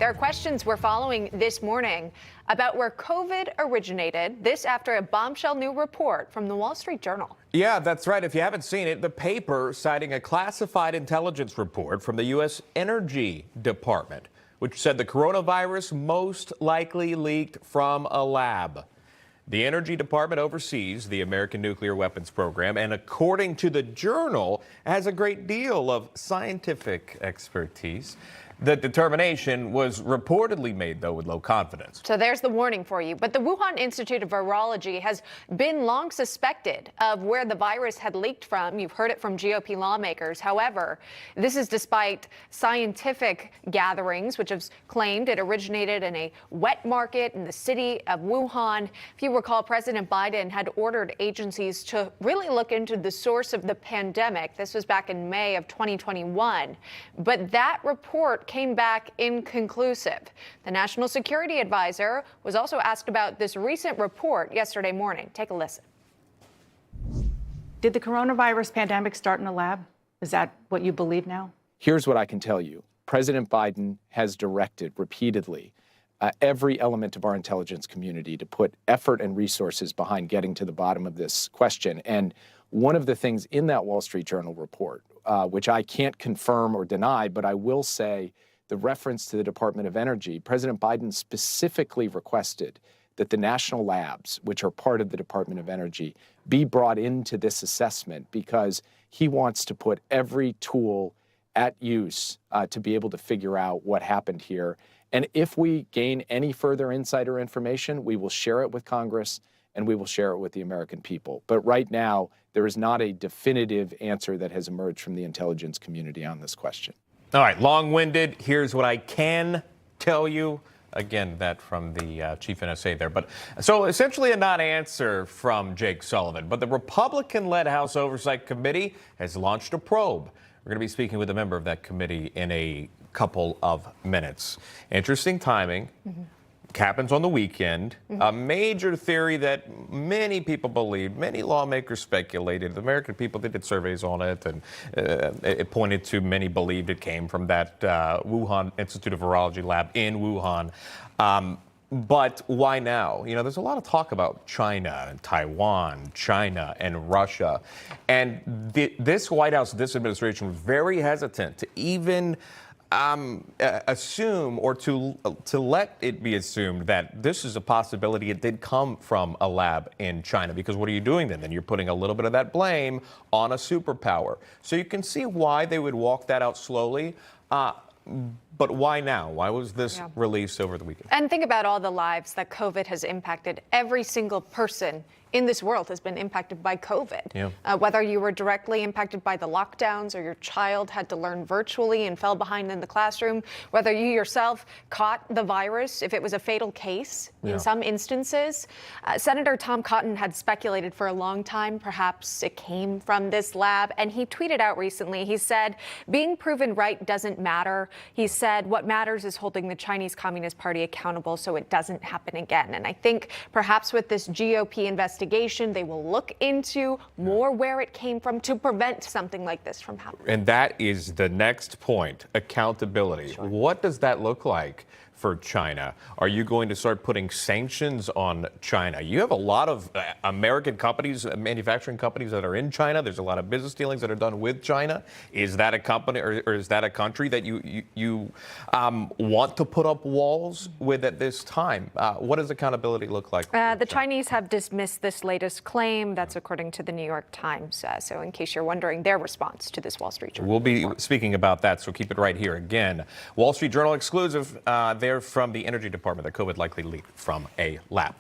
There are questions we're following this morning about where COVID originated. This after a bombshell new report from the Wall Street Journal. Yeah, that's right. If you haven't seen it, the paper citing a classified intelligence report from the U.S. Energy Department, which said the coronavirus most likely leaked from a lab. The Energy Department oversees the American nuclear weapons program, and according to the Journal, has a great deal of scientific expertise. The determination was reportedly made, though, with low confidence. So there's the warning for you. But the Wuhan Institute of Virology has been long suspected of where the virus had leaked from. You've heard it from GOP lawmakers. However, this is despite scientific gatherings, which have claimed it originated in a wet market in the city of Wuhan. If you recall, President Biden had ordered agencies to really look into the source of the pandemic. This was back in May of 2021. But that report came back inconclusive. The National Security Advisor was also asked about this recent report yesterday morning. Take a listen. Did the coronavirus pandemic start in a lab? Is that what you believe now? Here's what I can tell you. President Biden has directed repeatedly every element of our intelligence community to put effort and resources behind getting to the bottom of this question. And one of the things in that Wall Street Journal report, which I can't confirm or deny, but I will say the reference to the Department of Energy, President Biden specifically requested that the national labs, which are part of the Department of Energy, be brought into this assessment because he wants to put every tool at use to be able to figure out what happened here. And if we gain any further insider information, we will share it with Congress and we will share it with the American people. But right now, there is not a definitive answer that has emerged from the intelligence community on this question. All right, long-winded. Here's what I can tell you. Again, that from the chief NSA there. But so essentially a non-answer from Jake Sullivan. But the Republican-led House Oversight Committee has launched a probe. We're going to be speaking with a member of that committee in a couple of minutes. Interesting timing. Happens on the weekend. A major theory that many people believed, many lawmakers speculated. The American people, they did surveys on it, and it pointed to many believed it came from that Wuhan Institute of Virology lab in Wuhan. But why now? You know, there's a lot of talk about China and Taiwan, China and Russia. And this White House, this administration was very hesitant to even assume or to let it be assumed that this is a possibility it did come from a lab in China. Because what are you doing then? Then you're putting a little bit of that blame on a superpower. So you can see why they would walk that out slowly. But why now? Why was this released over the weekend? And think about all the lives that COVID has impacted. Every single person in this world has been impacted by COVID. Whether you were directly impacted by the lockdowns or your child had to learn virtually and fell behind in the classroom, whether you yourself caught the virus, if it was a fatal case in some instances. Senator Tom Cotton had speculated for a long time perhaps it came from this lab, and he tweeted out recently, he said, being proven right doesn't matter. He said, what matters is holding the Chinese Communist Party accountable so it doesn't happen again. And I think perhaps with this GOP investigation, they will look into more where it came from to prevent something like this from happening. And that is the next point, accountability. Sure. What does that look like for China? Are you going to start putting sanctions on China? You have a lot of American companies, manufacturing companies that are in China. There's a lot of business dealings that are done with China. Is that a company or is that a country that you want to put up walls with at this time? What does accountability look like? The Chinese have dismissed this latest claim. That's according to the New York Times. So in case you're wondering, their response to this Wall Street Journal. We'll be speaking about that, so keep it right here. Again, Wall Street Journal exclusive there from the Energy Department that COVID likely leaked from a lab.